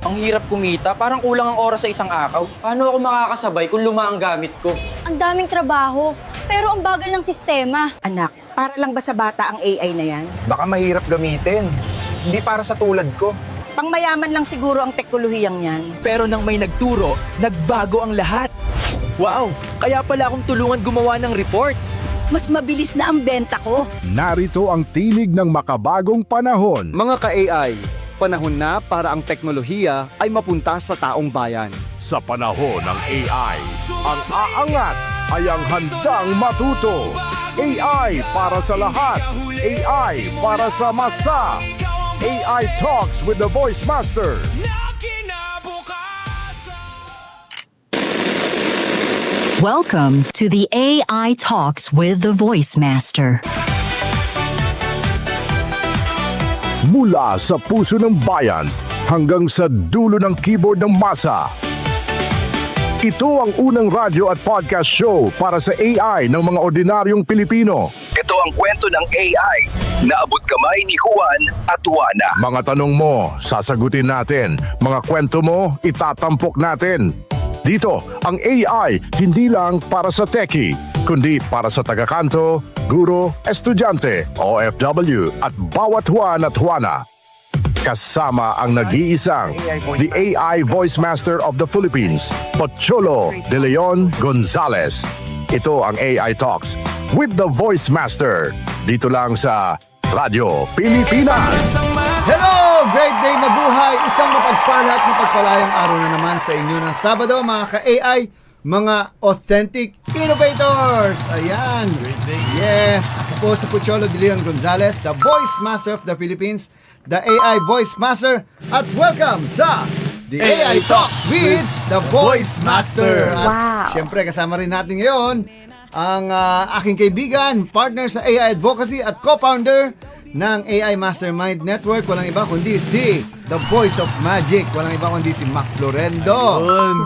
Ang hirap kumita, parang kulang ang oras sa isang akaw. Paano ako makakasabay kung luma ang gamit ko? Ang daming trabaho, pero ang bagal ng sistema. Anak, para lang ba sa bata ang AI na yan? Baka mahirap gamitin. Hindi para sa tulad ko. Pangmayaman lang siguro ang teknolohiyang yan. Pero nang may nagturo, nagbago ang lahat. Wow! Kaya pala akong tulungan gumawa ng report. Mas mabilis na ang benta ko. Narito ang tinig ng makabagong panahon. Mga ka-AI, panahon na para ang teknolohiya ay mapunta sa taong bayan. Sa panahon ng AI, ang aangat ay ang handang matuto. AI para sa lahat. AI para sa masa. AI Talks with the Voice Master. Welcome to the AI Talks with the Voice Master. Mula sa puso ng bayan hanggang sa dulo ng keyboard ng masa. Ito ang unang radyo at podcast show para sa AI ng mga ordinaryong Pilipino. Ito ang kwento ng AI na abot kamay ni Juan at Juana. Mga tanong mo, sasagutin natin. Mga kwento mo, itatampok natin. Dito, ang AI hindi lang para sa techie, kundi para sa tagakanto, guro, estudyante, OFW at bawat Juan at Juana. Kasama ang nag-iisang the AI Voice Master of the Philippines, Pocholo De Leon Gonzalez. Ito ang AI Talks with the Voice Master. Dito lang sa Radyo Pilipinas. Hello! Great day, mabuhay! Isang mapagpala at mapagpalayang araw na naman sa inyo ng Sabado, mga ka-AI, mga authentic innovators! Ayan! Great day! Yes! Ako po si Pocholo De Leon Gonzalez, the Voice Master of the Philippines, the AI Voice Master, at welcome sa The AI Talks with the Voice Master! At syempre, kasama rin natin ngayon ang aking kaibigan, partner sa AI Advocacy at co-founder ng AI Mastermind Network. Walang iba kundi si The Voice of Magic. Walang iba kundi si Mac Florendo.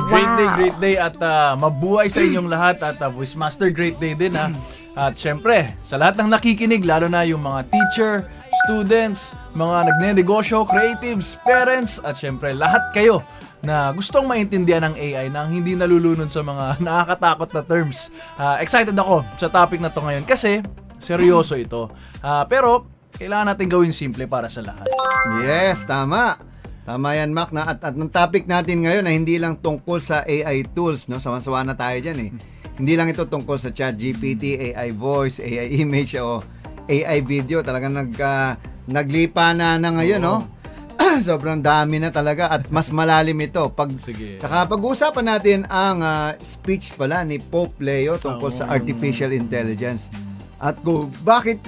Great day at mabuhay sa inyong lahat at Voice Master, great day din ha. At syempre, sa lahat ng nakikinig, lalo na yung mga teacher, students, mga nagnenegosyo, creatives, parents, at syempre lahat kayo na gustong maintindihan ng AI na hindi nalulunod sa mga nakakatakot na terms. Excited ako sa topic na to ngayon kasi seryoso ito. Pero kailangan natin gawin simple para sa lahat. Yes, tama. Tama yan, Mac. At ng topic natin ngayon ay hindi lang tungkol sa AI tools, no? Sawan-sawa na tayo dyan eh. Hindi lang ito tungkol sa ChatGPT, AI voice, AI image o AI video. Talagang naglipa na ngayon, no? Sobrang dami na talaga at mas malalim ito. Saka pag-uusapan natin ang speech pala ni Pope Leo tungkol sa artificial intelligence. At bakit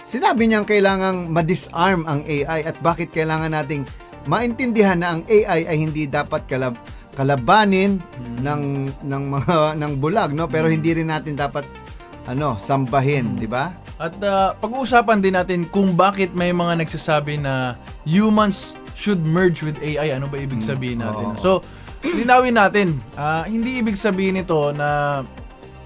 sinabi niyang kailangang ma-disarm ang AI at bakit kailangan nating maintindihan na ang AI ay hindi dapat kalabanin ng bulag, no? Pero hindi rin natin dapat sambahin, di ba? At pag-uusapan din natin kung bakit may mga nagsasabi na humans should merge with AI. Ano ba ibig sabihin natin? So, linawin natin. Hindi ibig sabihin ito na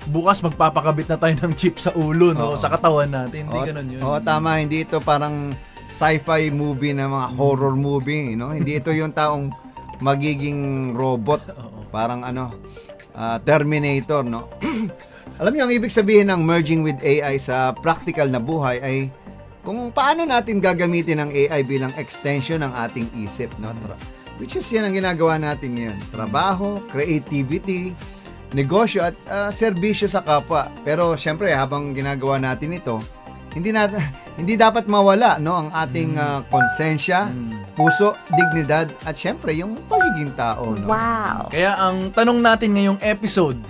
bukas magpapakabit na tayo ng chip sa ulo, no? Sa katawan natin. Hindi ganun yun. Oo, tama. Hindi ito parang sci-fi movie na mga horror movie, no? Hindi ito yung taong magiging robot. Parang Terminator, no? Alam niyo, ang ibig sabihin ng merging with AI sa practical na buhay ay kung paano natin gagamitin ang AI bilang extension ng ating isip, no? Which is yan ang ginagawa natin ngayon. Trabaho, creativity, negosyo at serbisyo sa kapwa. Pero syempre, habang ginagawa natin ito, hindi dapat mawala, no, ang ating konsensya, puso, dignidad at syempre yung pagiging tao, no? Wow! Kaya ang tanong natin ngayong episode,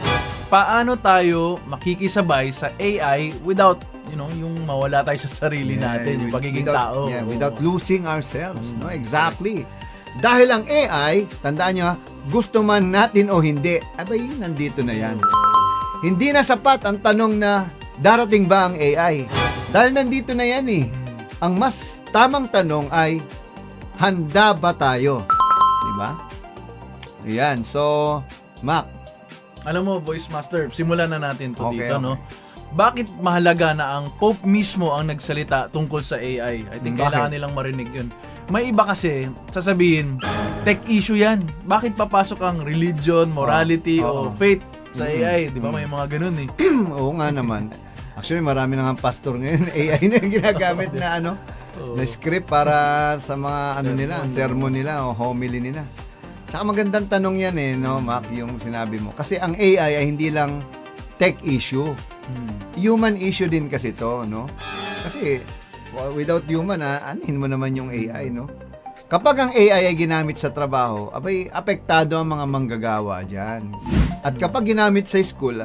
paano tayo makikisabay sa AI without, yung mawala tayo sa sarili natin, yung pagiging tao. Yeah, without losing ourselves, no? Exactly. Dahil ang AI, tandaan nyo, gusto man natin o hindi, abay, nandito na yan. Hindi na sapat ang tanong na darating ba ang AI? Dahil nandito na yan eh. Ang mas tamang tanong ay, handa ba tayo? Diba? Ayan, so, Mac. Alam mo, Voice Master, simulan na natin to dito, no? Bakit mahalaga na ang Pope mismo ang nagsalita tungkol sa AI? I think kailangan nilang marinig yun. May iba kasi, sasabihin, tech issue yan. Bakit papasok ang religion, morality, o faith sa AI? Di ba may mga ganun eh. Oo nga naman. Actually, marami na nga pastor ngayon. AI na yung ginagamit na na script para sa mga sermon nila o homily nila. Tsaka magandang tanong yan no, Mac, yung sinabi mo. Kasi ang AI ay hindi lang tech issue. Human issue din kasi to, no? Kasi without human, anin mo naman yung AI, no? Kapag ang AI ay ginamit sa trabaho, abay, apektado ang mga manggagawa dyan. At kapag ginamit sa school,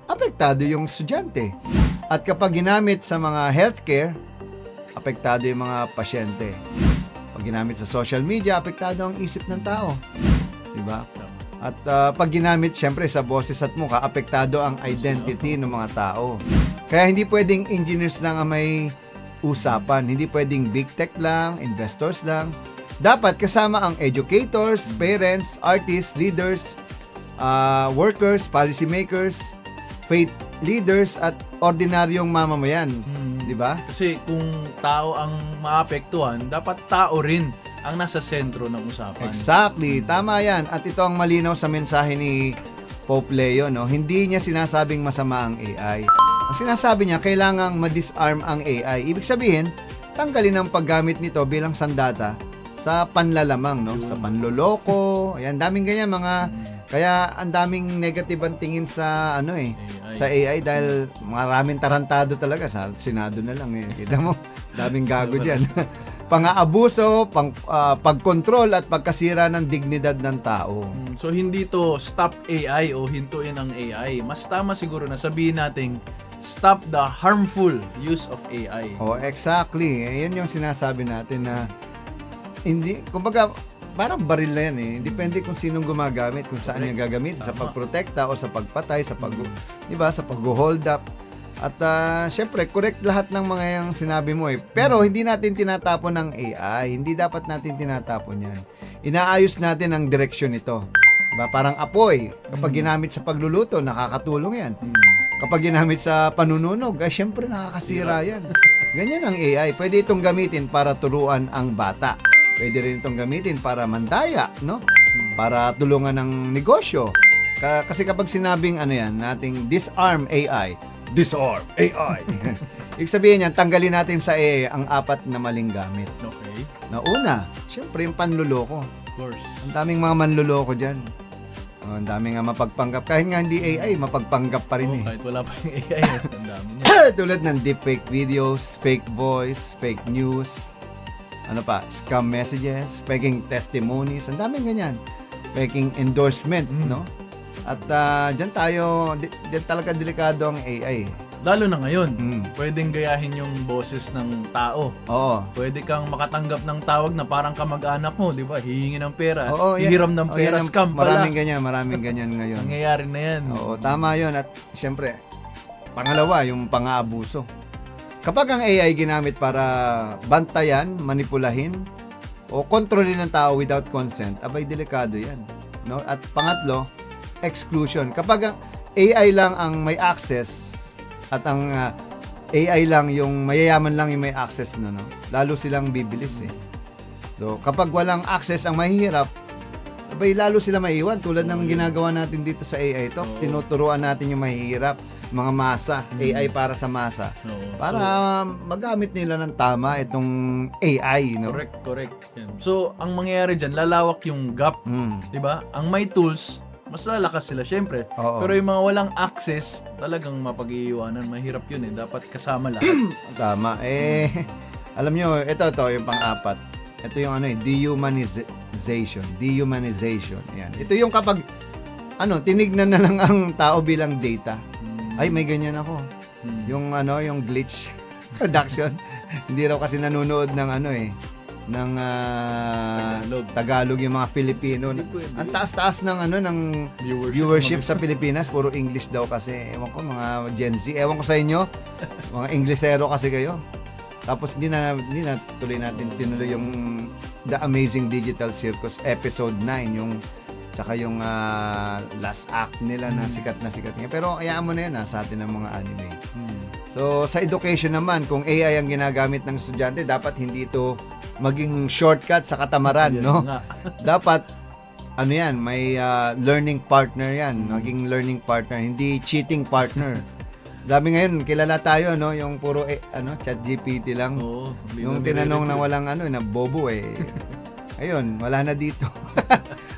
apektado yung estudyante. At kapag ginamit sa mga healthcare, apektado yung mga pasyente. Pag ginamit sa social media, apektado ang isip ng tao. Diba? At pag ginamit, syempre, sa boses at mukha, apektado ang identity ng mga tao. Kaya hindi pwedeng engineers lang ang may usapan. Hindi pwedeng big tech lang, investors lang. Dapat kasama ang educators, parents, artists, leaders, workers, policymakers, faith leaders, at ordinaryong mamamayan. Di ba? Kasi kung tao ang maapektuhan, dapat tao rin ang nasa sentro ng usapan. Exactly. Tama yan. At ito ang malinaw sa mensahe ni Pope Leo. No? Hindi niya sinasabing masama ang AI. Ang sinasabi niya, kailangang ma-disarm ang AI. Ibig sabihin, tanggalin ang paggamit nito bilang sandata sa panlalamang, no? Sa panloloko. Ayan, daming ganyan kaya ang daming negative ang tingin sa AI. Sa AI dahil maraming tarantado talaga sa Senado na lang Kita mo, daming gago diyan. Pang-aabuso, pagkontrol at pagkasira ng dignidad ng tao. So hindi to stop AI o hintuin ang AI. Mas tama siguro na sabihin nating stop the harmful use of AI. Exactly. Yan yung sinasabi natin na hindi, kumbaga, parang baril na yan Depende kung sinong gumagamit, kung saan niya gagamit, sa pagprotekta o sa pagpatay, sa sa pag-hold up. At syempre, correct lahat ng mga yung sinabi mo Pero hindi natin tinatapon ng AI. Hindi dapat natin tinatapon yan. Inaayos natin ang direksyon nito. Diba? Parang apoy. Kapag ginamit sa pagluluto, nakakatulong yan. Kapag ginamit sa panununog, syempre nakakasira yan. Ganyan ang AI. Pwede itong gamitin para turuan ang bata. Pwede rin itong gamitin para mandaya, no? Para tulungan ng negosyo. Kasi kapag sinabing nating disarm AI, ibig sabihin yan, tanggalin natin sa AI ang 4 na maling gamit. Okay. Na una, syempre yung panluloko. Of course. Ang daming mga manluloko dyan. Ang daming nga mapagpanggap. Kahit nga hindi AI, mapagpanggap pa rin Kahit wala pa yung AI, ang dami niya. Tulad ng deepfake videos, fake voice, fake news, scam messages, faking testimonies, ang daming ganyan. Faking endorsement, no? At dyan talaga delikado ang AI. Lalo na ngayon, pwedeng gayahin yung boses ng tao. Oo. Pwede kang makatanggap ng tawag na parang kamag-anak mo, di ba? Hihingi ng pera, Oo, hihiram ng pera, scam pala. Maraming ganyan ngayon. Nangyayari na yan. Oo, tama yun. At syempre, pangalawa, yung pang-aabuso. Kapag ang AI ginamit para bantayan, manipulahin, o kontrolin ng tao without consent, abay delikado yan. No? At pangatlo, exclusion. Kapag ang AI lang ang may access at ang AI lang yung mayayaman lang yung may access lalo silang bibilis So, kapag walang access ang mahihirap, abay lalo sila maiwan tulad ng ginagawa natin dito sa AI Talks. Tinuturuan natin yung mahihirap, mga masa, AI para sa masa. Para magamit nila ng tama itong AI, no? Correct. So, ang mangyayari dyan, lalawak yung gap. Di ba? Ang may tools, mas lalakas sila syempre. Pero yung mga walang access, talagang mapag-iiwanan. Mahirap yun Dapat kasama lahat. Tama. Alam nyo, ito yung pang-4. Ito yung dehumanization. Ayan. Ito yung kapag tinignan na lang ang tao bilang data. Ay, may ganyan ako. Yung glitch production. Hindi raw kasi nanonood ng ng Tagalog yung mga Filipino. Ang taas-taas ng viewership sa Pilipinas, puro English daw kasi. Ewan ko, mga Gen Z. Ewan ko sa inyo, mga Inglesero kasi kayo. Tapos hindi na tuloy natin tinuloy yung The Amazing Digital Circus episode 9, tsaka yung last act nila na sikat nga. Pero hayaan mo na yan sa atin ng mga anime. So, sa education naman, kung AI ang ginagamit ng estudyante, dapat hindi ito maging shortcut sa katamaran, Yan no? nga. Dapat ano yan, may learning partner yan, maging learning partner, hindi cheating partner. Dami ngayon, kilala tayo, no? Yung puro ChatGPT lang. Oo, hindi Yung na tinanong na nire-retrieve. walang na bobo ayun, wala na dito.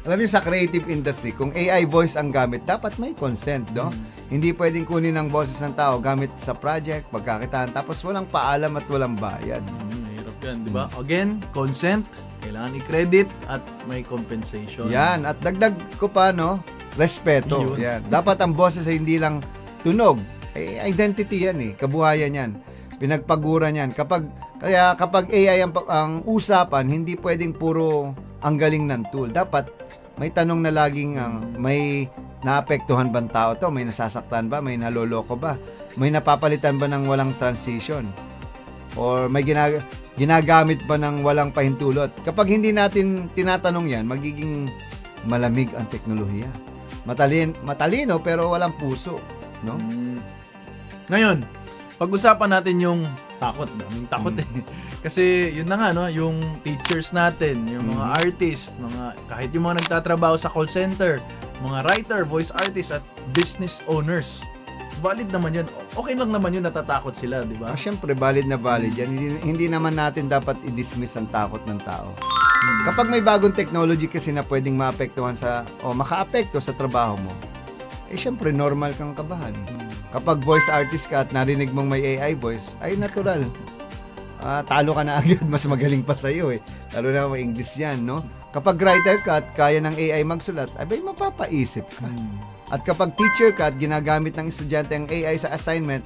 Alam niyo sa creative industry, kung AI voice ang gamit, dapat may consent, no? Hindi pwedeng kunin ang boses ng tao gamit sa project, pagkakitaan, tapos walang paalam at walang bayad. Mahirap yan, di ba? Again, consent, kailangan i-credit at may compensation. Yan, at dagdag ko pa, no? Respeto. Yun. Yan. Dapat ang boses ay hindi lang tunog. Identity yan kabuhayan yan. Pinagpaguran yan. Kaya kapag AI ang usapan, hindi pwedeng puro ang galing ng tool. Dapat may tanong na laging may naapektuhan bang tao to? May nasasaktan ba? May naloloko ba? May napapalitan ba ng walang transition? Or may ginagamit ba ng walang pahintulot? Kapag hindi natin tinatanong yan, magiging malamig ang teknolohiya. Matalino pero walang puso, no? Ngayon, pag-usapan natin yung takot. Daming takot Kasi yun na nga, no? Yung teachers natin, yung mga artist, kahit yung mga nagtatrabaho sa call center, mga writer, voice artist, at business owners. Valid naman yun. Okay lang naman yun, natatakot sila, di ba? Siyempre, valid na valid yan. Hindi naman natin dapat i-dismiss ang takot ng tao. Kapag may bagong technology kasi na pwedeng maapektuhan maka-apekto sa trabaho mo, siyempre, normal kang kabahan. Kapag voice artist ka at narinig mong may AI voice, ay natural. Talo ka na agad, mas magaling pa sa'yo Lalo na may English yan, no? Kapag writer ka at kaya ng AI magsulat, abay mapapaisip ka. At kapag teacher ka at ginagamit ng estudyante ang AI sa assignment,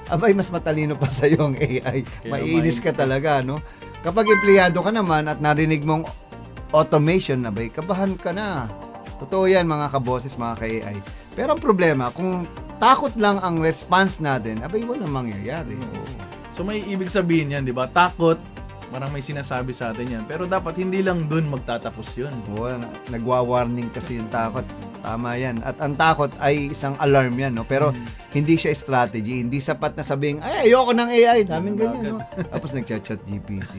abay mas matalino pa sa'yo ang AI. Maiinis ka talaga, no? Kapag empleyado ka naman at narinig mong automation, abay kabahan ka na. Totoo yan mga kaboses, mga ka-AI. Pero ang problema, kung takot lang ang response natin, abay walang mangyayari. So may ibig sabihin yan, di ba? Takot, parang may sinasabi sa atin yan. Pero dapat hindi lang dun magtatapos yun. Nagwa-warning kasi yung takot. Tama yan. At ang takot ay isang alarm yan, no? Pero hindi siya strategy. Hindi sapat na sabing, ay, ayoko ng AI. Daming ganyan, no? Tapos nagchat-chat GPT.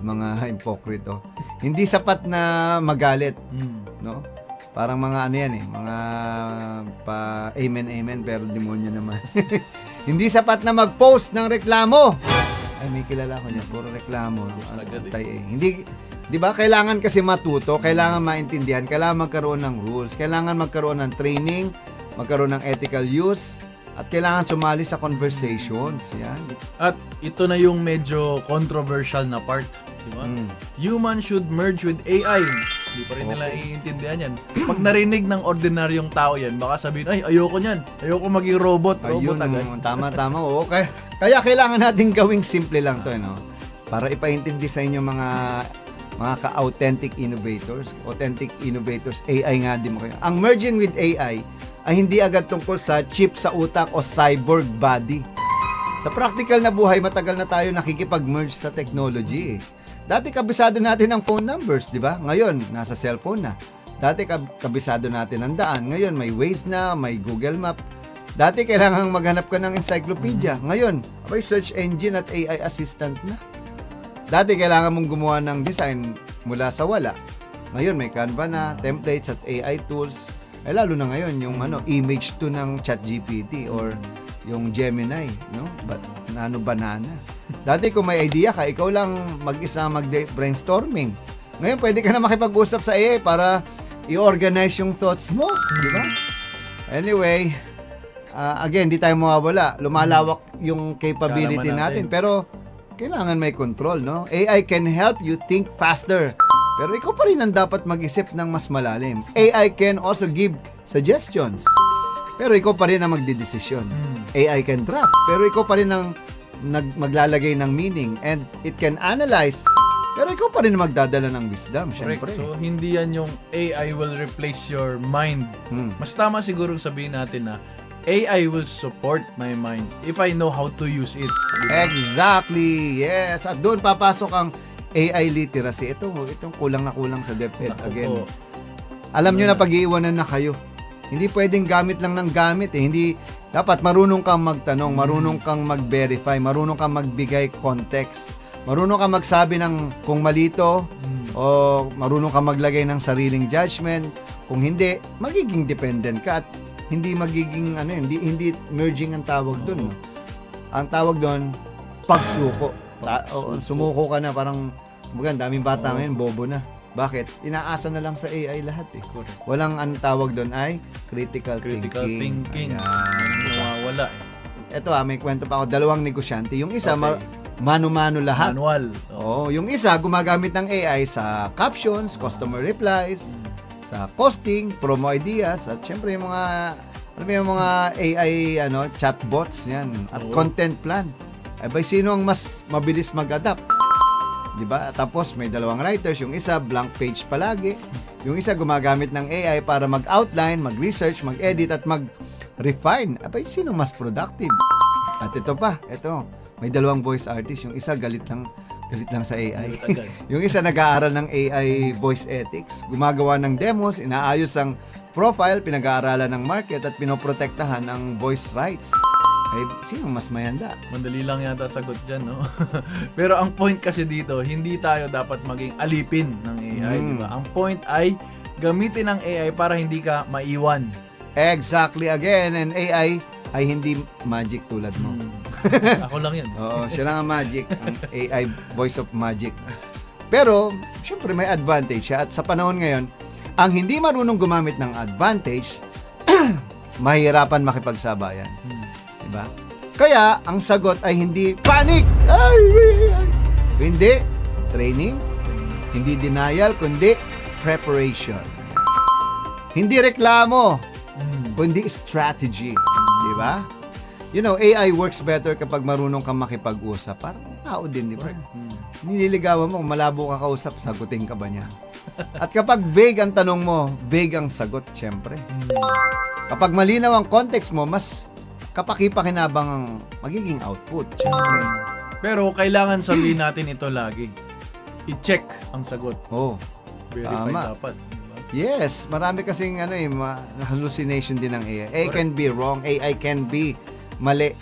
Mga hipokrito. Hindi sapat na magalit, no? Parang mga mga amen, pero demonyo naman. Hindi sapat na mag-post ng reklamo. Ay, may kilala ko niya, puro reklamo. Hindi, di ba, kailangan kasi matuto, kailangan maintindihan, kailangan magkaroon ng rules, kailangan magkaroon ng training, magkaroon ng ethical use, at kailangan sumali sa conversations. Yan. At ito na yung medyo controversial na part. Diba? Human should merge with AI. Hindi pa rin nila iintindihan yan. Pag narinig ng ordinaryong tao yan, baka sabihin, ay, ayoko nyan. Ayoko maging robot. Ayun, agad. tama. Oo. Kaya kailangan natin gawing simple lang to, no? Para ipaintindi sa inyo mga ka-authentic innovators. Authentic innovators, AI nga din mo kayo. Ang merging with AI ay hindi agad tungkol sa chip sa utak o cyborg body. Sa practical na buhay, matagal na tayo nakikipag-merge sa technology. Dati kabisado natin ang phone numbers, di ba? Ngayon, nasa cellphone na. Dati kabisado natin ang daan. Ngayon, may Waze na, may Google Map. Dati kailangan maghanap ka ng encyclopedia. Ngayon, may search engine at AI assistant na. Dati kailangan mong gumawa ng design mula sa wala. Ngayon, may Canva na, templates at AI tools. Lalo na ngayon, yung image to ng ChatGPT or yung Gemini, no? Banana. Dati kung may idea ka, ikaw lang mag-isa mag-brainstorming. Ngayon, pwede ka na makipag-usap sa AI para i-organize yung thoughts mo, di ba? Anyway, again, di tayo mawawala. Lumalawak yung capability natin, pero kailangan may control, no? AI can help you think faster, pero ikaw pa rin ang dapat mag-isip ng mas malalim. AI can also give suggestions, pero ikaw pa rin ang magdidesisyon. AI can draft, pero ikaw pa rin ang maglalagay ng meaning, and it can analyze, pero ikaw pa rin magdadala ng wisdom, syempre. Correct. So, hindi yan yung AI will replace your mind. Mas tama siguro sabihin natin na AI will support my mind if I know how to use it. Diba? Exactly, yes. At doon papasok ang AI literacy. Itong kulang na kulang sa DepEd again. Alam nyo na pag-iiwanan na kayo. Hindi pwedeng gamit lang ng gamit Hindi, dapat marunong kang magtanong, marunong kang mag-verify, marunong kang magbigay context, Marunong ka magsabi ng kung malito o marunong ka maglagay ng sariling judgment. Kung hindi, magiging dependent ka at hindi magiging hindi merging ang tawag doon. Ang tawag doon pagsuko. Sumuko ka na, parang daming bata ngayon bobo na. Bakit? Inaasa na lang sa AI lahat eh. Walang tawag doon ay critical thinking. Ayan. Nawawala eh. Ito may kwento pa ako, 2 negosyante. Yung isa mano-mano lahat. Manual. Yung isa gumagamit ng AI sa captions, customer replies, sa costing, promo ideas, at syempre yung mga AI chatbots yan at content plan. Sino ang mas mabilis mag-adapt? 'Di ba? Tapos may 2 writers, yung isa blank page palagi, yung isa gumagamit ng AI para mag-outline, mag-research, mag-edit at mag-refine. Sino mas productive? At ito may 2 voice artists, yung isa galit lang sa AI. Yung isa nag-aaral ng AI voice ethics, gumagawa ng demos, inaayos ang profile, pinag-aaralan ng market at pinoprotektahan ang voice rights. Sino mas mayanda? Madali lang yata sagot dyan, no? Pero ang point kasi dito, hindi tayo dapat maging alipin ng AI, di ba? Ang point ay gamitin ang AI para hindi ka maiwan. Exactly again, and AI ay hindi magic tulad mo. Ako lang yan. Oo, siya lang ang magic, ang AI voice of magic. Pero, syempre may advantage siya at sa panahon ngayon, ang hindi marunong gumamit ng advantage, mahirapan makipagsabayan. Diba? Kaya, ang sagot ay hindi panic! Hindi training, hindi denial, kundi preparation. Hindi reklamo, kundi strategy. Diba? AI works better kapag marunong kang makipag-usap. Parang tao din, di ba? Nililigawan mo, malabo ka kausap, sagutin ka ba niya? At kapag vague ang tanong mo, vague ang sagot, syempre. Kapag malinaw ang context mo, mas kapaki-pakinabang ang magiging output, syempre. Pero kailangan sabihin natin ito lagi. I-check ang sagot. Verify Tama. dapat. Diba? Yes, marami kasing hallucination din ng AI. AI can be wrong, AI can be mali.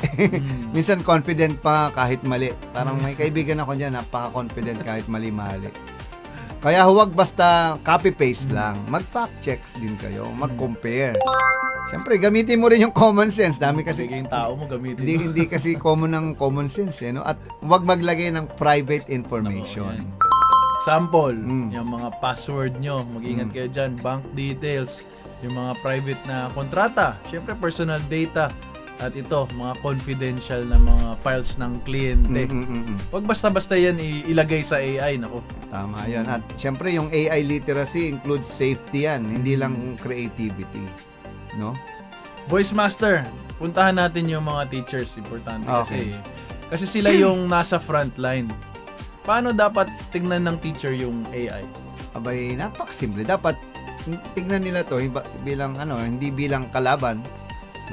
Minsan confident pa kahit mali. Parang may kaibigan ako dyan, napaka-confident kahit mali-mali. Kaya huwag basta copy-paste lang. Mag-fact checks din kayo, mag-compare. Siyempre, gamitin mo rin yung common sense. Dami kasi Sige, yung tao mo gamitin mo. hindi kasi common ng common sense, no? At huwag maglagay ng private information. Example, yung mga password nyo, mag-ingat kayo dyan, bank details, yung mga private na kontrata, syempre personal data, at ito, mga confidential na mga files ng kliyente. Huwag basta-basta yan ilagay sa AI, nako. Tama yan. At syempre, yung AI literacy includes safety yan, hindi lang creativity. No? Voice Master, puntahan natin yung mga teachers, importante kasi sila yung nasa front line. Paano dapat tingnan ng teacher yung AI? Napakasimple. Dapat tingnan nila to bilang hindi bilang kalaban,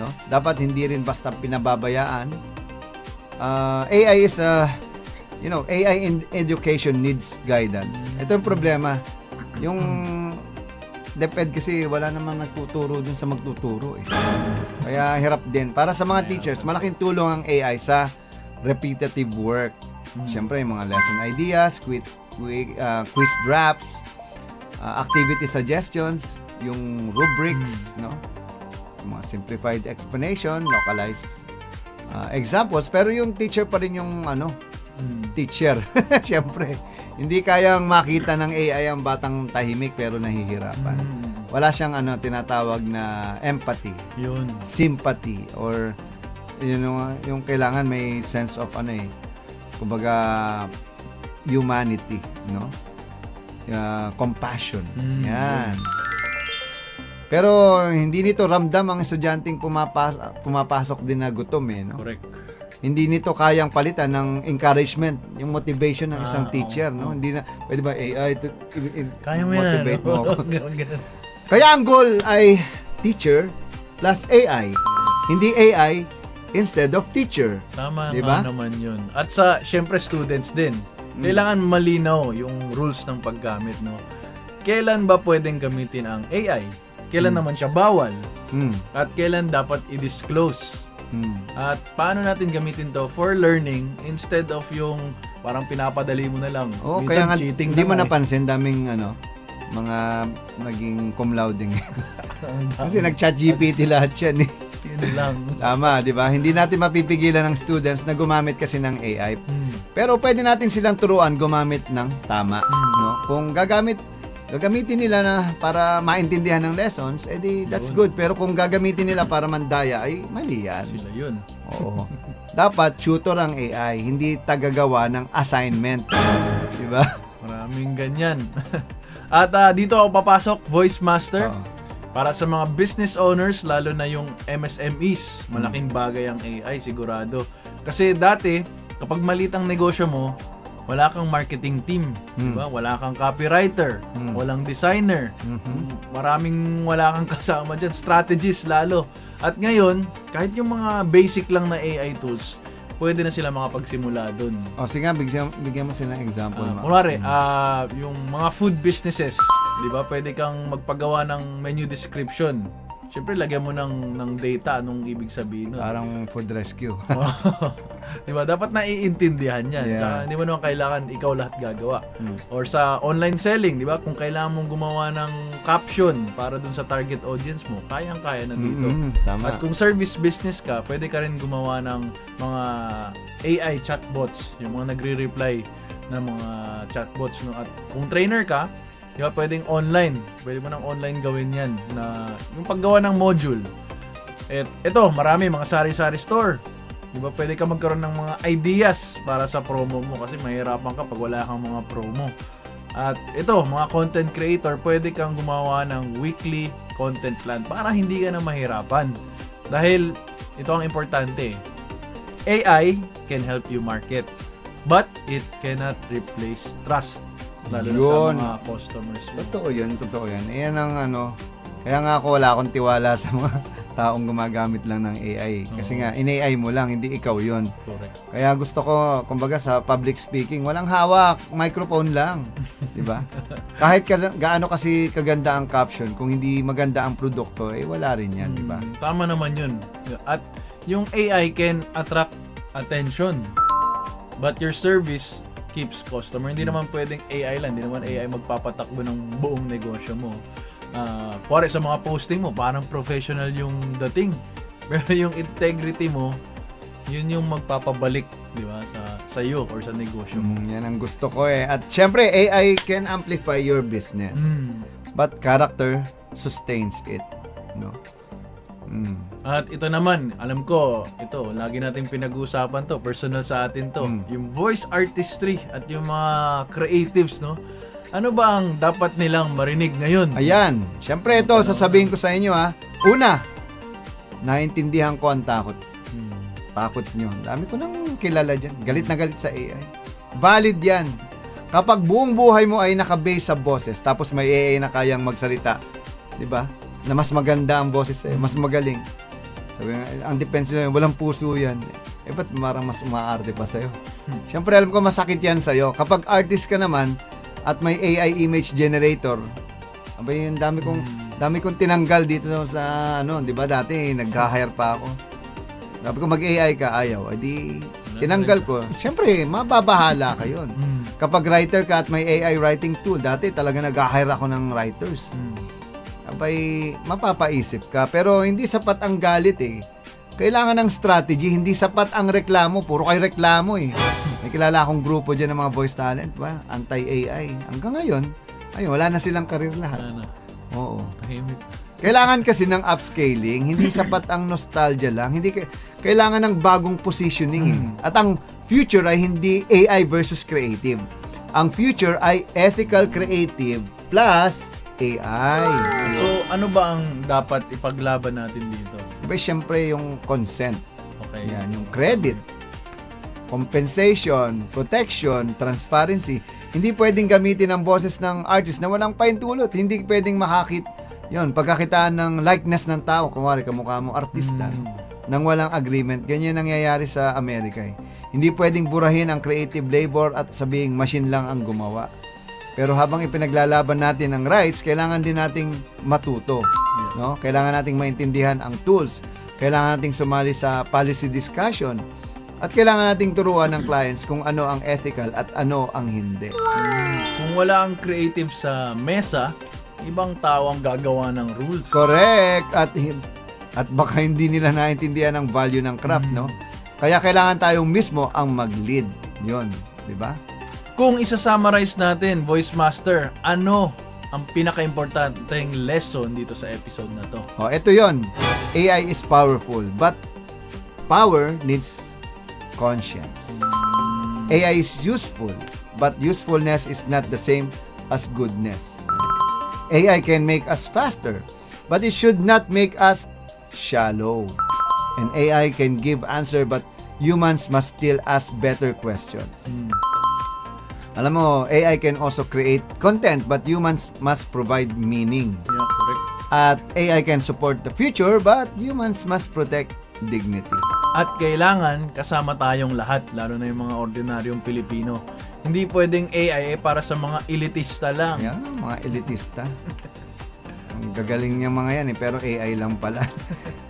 no? Dapat hindi rin basta pinababayaan. AI is AI in education needs guidance. Ito yung problema. Yung DepEd kasi wala namang nagtuturo dun sa magtuturo eh. Kaya hirap din. Para sa mga teachers, malaking tulong ang AI sa repetitive work. Siyempre, yung mga lesson ideas, quiz drafts, activity suggestions, yung rubrics, no? Yung mga simplified explanation, localized examples. Pero yung teacher pa rin yung teacher. Siyempre, hindi kayang makita ng AI ang batang tahimik pero nahihirapan. Wala siyang tinatawag na empathy, sympathy, or yung kailangan may sense of kumbaga humanity, no? Compassion. Yan. Pero hindi nito ramdam ang estudyanteng pumapasok din na gutom no? Correct. Hindi nito kayang palitan ng encouragement, yung motivation ng isang teacher, no? Hindi na pwede ba AI to kaya mo motivate yan, mo ako. Ganun. Kaya ang goal ay teacher plus AI. Hindi AI instead of teacher. Tama diba? nga naman yun. At syempre students din. Kailangan malinaw yung rules ng paggamit, no? Kailan ba pwedeng gamitin ang AI? Kailan naman siya bawal? At kailan dapat i-disclose? At paano natin gamitin to for learning instead of yung Parang pinapadali mo na lang. Oo, Minsan kaya nga, cheating hindi na mo nga eh. napansin, daming mga naging cum laude. Kasi nag-chat GPT lahat yan eh. Yun lang. Tama, di ba? Hindi natin mapipigilan ng students na gumamit kasi ng AI. Pero pwede natin silang turuan gumamit ng tama. No? Kung gagamitin nila na para maintindihan ng lessons, edi that's good. Pero kung gagamitin nila para mandaya, ay mali yan. Sila yun. Oo. Dapat tutor ang AI, hindi tagagawa ng assignment. Di ba? Maraming ganyan. At dito ako papasok, Voice Master. Para sa mga business owners, lalo na yung MSMEs, malaking bagay ang AI, sigurado. Kasi dati, kapag maliit ang negosyo mo, wala kang marketing team, diba? Wala kang copywriter, walang designer, maraming wala kang kasama dyan, strategies lalo. At ngayon, kahit yung mga basic lang na AI tools, pwede na sila makapagsimula dun. O sige, bigyan mo sila ng example. Kunwari, yung mga food businesses, di ba? Pwede kang magpagawa ng menu description. Siyempre, lagyan mo ng data, anong ibig sabihin nun. Parang food rescue. Di ba? Dapat naiintindihan yan. Yeah. Tsaka, hindi mo naman kailangan ikaw lahat gagawa. Or sa online selling, di ba? Kung kailangan mong gumawa ng caption para dun sa target audience mo, kayang-kaya na dito. Tama. At kung service business ka, pwede ka rin gumawa ng mga AI chatbots, yung mga nagre-reply na mga chatbots. No? At kung trainer ka, di ba, pwedeng online. Pwede mo nang online gawin yan na yung paggawa ng module. Ito, marami, mga sari-sari store. Di ba, pwede ka magkaroon ng mga ideas para sa promo mo kasi mahirapan ka pag wala kang mga promo. At ito, mga content creator, pwede kang gumawa ng weekly content plan para hindi ka na mahirapan. Dahil, ito ang importante. AI can help you market, but it cannot replace trust. Lalo na sa mga customers mo. Totoo yan. Iyan ang kaya nga ako wala akong tiwala sa mga taong gumagamit lang ng AI. Kasi nga, in-AI mo lang, hindi ikaw yun. Correct. Kaya gusto ko, kumbaga sa public speaking, walang hawak, microphone lang. Diba? Kahit gaano kasi kaganda ang caption, kung hindi maganda ang produkto, wala rin yan, diba? Tama naman yun. At yung AI can attract attention, but your service keeps customer. Hindi naman pwedeng AI lang. Hindi naman AI magpapatakbo ng buong negosyo mo. Kuwari sa mga posting mo, parang professional yung dating. Pero yung integrity mo, yun yung magpapabalik, di ba, sa iyo or sa negosyo mo. Yan ang gusto ko eh. At syempre, AI can amplify your business. But character sustains it. No? At ito naman, alam ko, ito, lagi natin pinag-uusapan to, personal sa atin to, yung voice artistry at yung mga creatives, no? Ano ba ang dapat nilang marinig ngayon? Ayan. Syempre ito, sasabihin ko sa inyo ha. Una, naintindihan ko ang takot. Takot nyo. Dami ko nang kilala dyan. Galit na galit sa AI. Valid yan. Kapag buong buhay mo ay nakabase sa boses, tapos may AI na kayang magsalita, di ba? Na mas maganda ang boses mas magaling. Sabi nga, ang defense nila, walang puso yan. Ba't marang mas umaarte pa sa'yo? Siyempre, alam ko masakit yan sa'yo. Kapag artist ka naman, at may AI image generator, abay, dami kong tinanggal dito sa, di ba, dati, nag-hire pa ako. Sabi ko, mag-AI ka, ayaw. Di, tinanggal ko. Siyempre, mababahala ka yun. Kapag writer ka at may AI writing tool, dati talaga nag-hire ako ng writers. Abay, mapapaisip ka. Pero hindi sapat ang galit eh. Kailangan ng strategy, hindi sapat ang reklamo. Puro kayo reklamo eh. May kilala akong grupo dyan ng mga voice talent, ba? Anti-AI. Hanggang ngayon, ayun, wala na silang karir lahat. Oo. Kailangan kasi ng upscaling, hindi sapat ang nostalgia lang. Hindi kailangan ng bagong positioning eh. At ang future ay hindi AI versus creative. Ang future ay ethical creative plus AI. So, ano ba ang dapat ipaglaban natin dito? Diba, syempre yung consent. Okay. Yan, yung credit, compensation, protection, transparency. Hindi pwedeng gamitin ang boses ng artist na walang paintulot. Hindi pwedeng yun, pagkakitaan ng likeness ng tao, kumari kamukha mo artista, nang walang agreement. Ganyan nangyayari sa Amerika eh. Hindi pwedeng burahin ang creative labor at sabihing machine lang ang gumawa. Pero habang ipinaglalaban natin ang rights, kailangan din nating matuto. No? Kailangan nating maintindihan ang tools. Kailangan nating sumali sa policy discussion. At kailangan nating turuan ng clients kung ano ang ethical at ano ang hindi. Kung wala ang creative sa mesa, ibang tao ang gagawa ng rules. Correct. At baka hindi nila naintindihan ang value ng craft, no? Kaya kailangan tayong mismo ang mag-lead. Yun, di ba? Kung isa-summarize natin, Voice Master, ano ang pinaka-importanteng lesson dito sa episode na to? Oh, ito yon. AI is powerful, but power needs conscience. AI is useful, but usefulness is not the same as goodness. AI can make us faster, but it should not make us shallow. And AI can give answer, but humans must still ask better questions. Alam mo, AI can also create content, but humans must provide meaning. Yeah, correct. At AI can support the future, but humans must protect dignity. At kailangan kasama tayong lahat, lalo na yung mga ordinaryong Pilipino. Hindi pwedeng AI para sa mga elitista lang. Yan, mga elitista. Ang gagaling niya mga yan pero AI lang pala.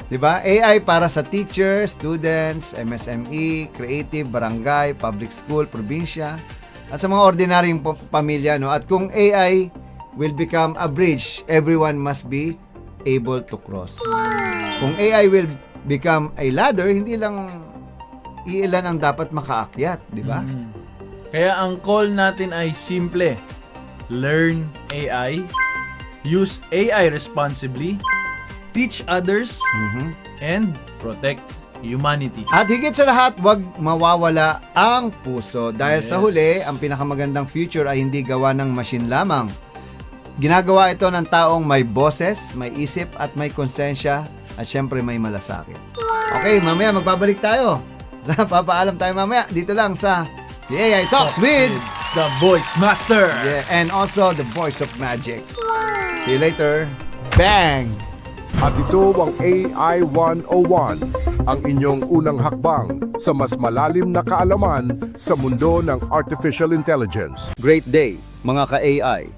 'Di ba? AI para sa teachers, students, MSME, creative, barangay, public school, probinsya, at sa mga ordinaryong pamilya, no? At kung AI will become a bridge, everyone must be able to cross. Kung AI will become a ladder, hindi lang iilan ang dapat makaakyat, 'di ba? Kaya ang call natin ay simple. Learn AI, use AI responsibly, teach others, and protect humanity. At higit sa lahat, huwag mawawala ang puso dahil sa huli, ang pinakamagandang future ay hindi gawa ng machine lamang. Ginagawa ito ng taong may boses, may isip at may konsensya at syempre may malasakit. Okay, mamaya magbabalik tayo. Papaalam tayo mamaya dito lang sa The AI Talks with the Voice Master. Yeah, and also the Voice of Magic. See you later. Bang! At ito ang AI 101, ang inyong unang hakbang sa mas malalim na kaalaman sa mundo ng Artificial Intelligence. Great day, mga ka-AI.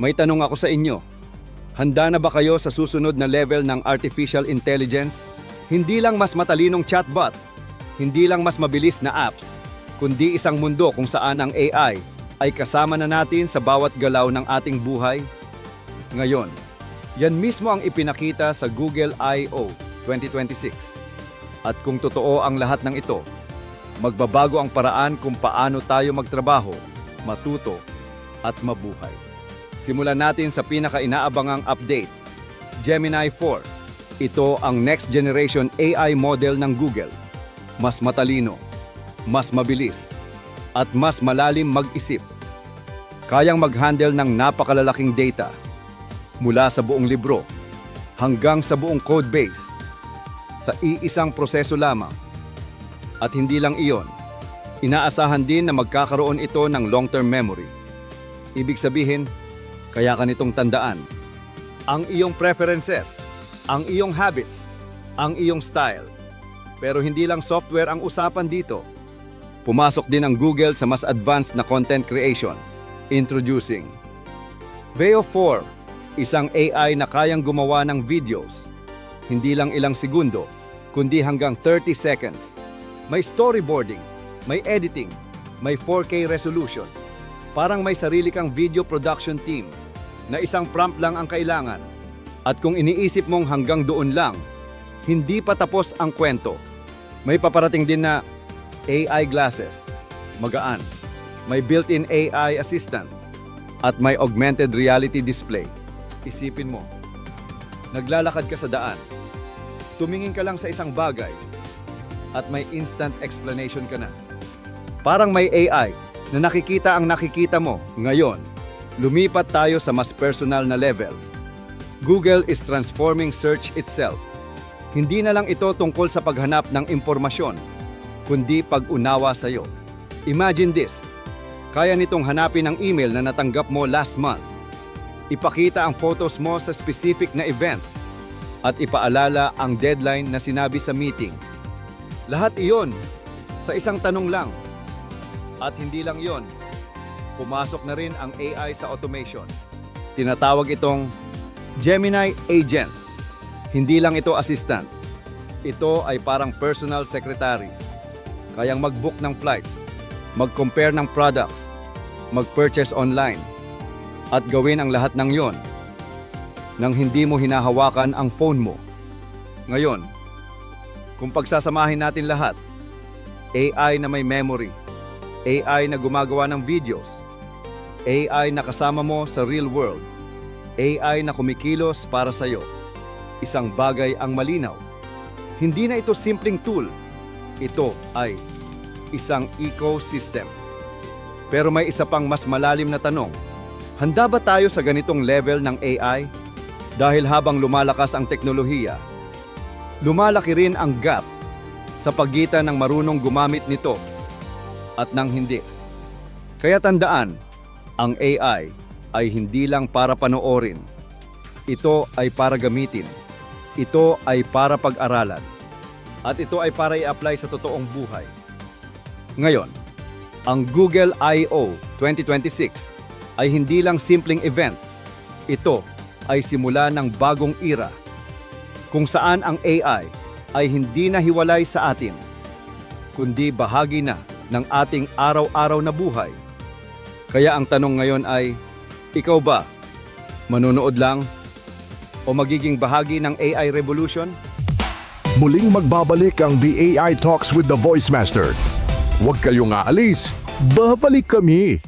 May tanong ako sa inyo. Handa na ba kayo sa susunod na level ng Artificial Intelligence? Hindi lang mas matalinong chatbot, hindi lang mas mabilis na apps, kundi isang mundo kung saan ang AI ay kasama na natin sa bawat galaw ng ating buhay. Ngayon, yan mismo ang ipinakita sa Google I.O. 2026. At kung totoo ang lahat ng ito, magbabago ang paraan kung paano tayo magtrabaho, matuto, at mabuhay. Simulan natin sa pinaka-inaabangang update, Gemini 4. Ito ang next generation AI model ng Google. Mas matalino, mas mabilis, at mas malalim mag-isip. Kayang mag-handle ng napakalalaking data, mula sa buong libro hanggang sa buong code base, sa iisang proseso lamang. At hindi lang iyon, inaasahan din na magkakaroon ito ng long-term memory. Ibig sabihin, kaya ka nitong tandaan ang iyong preferences, ang iyong habits, ang iyong style. Pero hindi lang software ang usapan dito. Pumasok din ang Google sa mas advanced na content creation. Introducing Veo 4, isang AI na kayang gumawa ng videos. Hindi lang ilang segundo, kundi hanggang 30 seconds. May storyboarding, may editing, may 4K resolution. Parang may sarili kang video production team na isang prompt lang ang kailangan. At kung iniisip mong hanggang doon lang, hindi pa tapos ang kwento. May paparating din na AI glasses, magaan, may built-in AI assistant, at may augmented reality display. Isipin mo, naglalakad ka sa daan, tumingin ka lang sa isang bagay, at may instant explanation ka na. Parang may AI na nakikita ang nakikita mo. Ngayon, lumipat tayo sa mas personal na level. Google is transforming search itself. Hindi na lang ito tungkol sa paghanap ng impormasyon, kundi pag-unawa sa iyo. Imagine this, kaya nitong hanapin ang email na natanggap mo last month. Ipakita ang photos mo sa specific na event at ipaalala ang deadline na sinabi sa meeting. Lahat iyon sa isang tanong lang. At hindi lang iyon, pumasok na rin ang AI sa automation. Tinatawag itong Gemini Agent. Hindi lang ito assistant. Ito ay parang personal secretary. kayang mag-book ng flights, mag-compare ng products, mag-purchase online, at gawin ang lahat ng yon nang hindi mo hinahawakan ang phone mo. Ngayon, kung pagsasamahin natin lahat, AI na may memory, AI na gumagawa ng videos, AI na kasama mo sa real world, AI na kumikilos para sa'yo, isang bagay ang malinaw. Hindi na ito simpleng tool, ito ay isang ecosystem. Pero may isa pang mas malalim na tanong, handa ba tayo sa ganitong level ng AI? Dahil habang lumalakas ang teknolohiya, lumalaki rin ang gap sa pagitan ng marunong gumamit nito at ng hindi. Kaya tandaan, ang AI ay hindi lang para panoorin. Ito ay para gamitin. Ito ay para pag-aralan. At ito ay para i-apply sa totoong buhay. Ngayon, ang Google I.O. 2026 ay hindi lang simpleng event. Ito ay simula ng bagong era kung saan ang AI ay hindi na hiwalay sa atin, kundi bahagi na ng ating araw-araw na buhay. Kaya ang tanong ngayon ay, ikaw ba, manonood lang o magiging bahagi ng AI revolution? Muling magbabalik ang The AI Talks with the Voice Master. Huwag kayong aalis, babalik kami.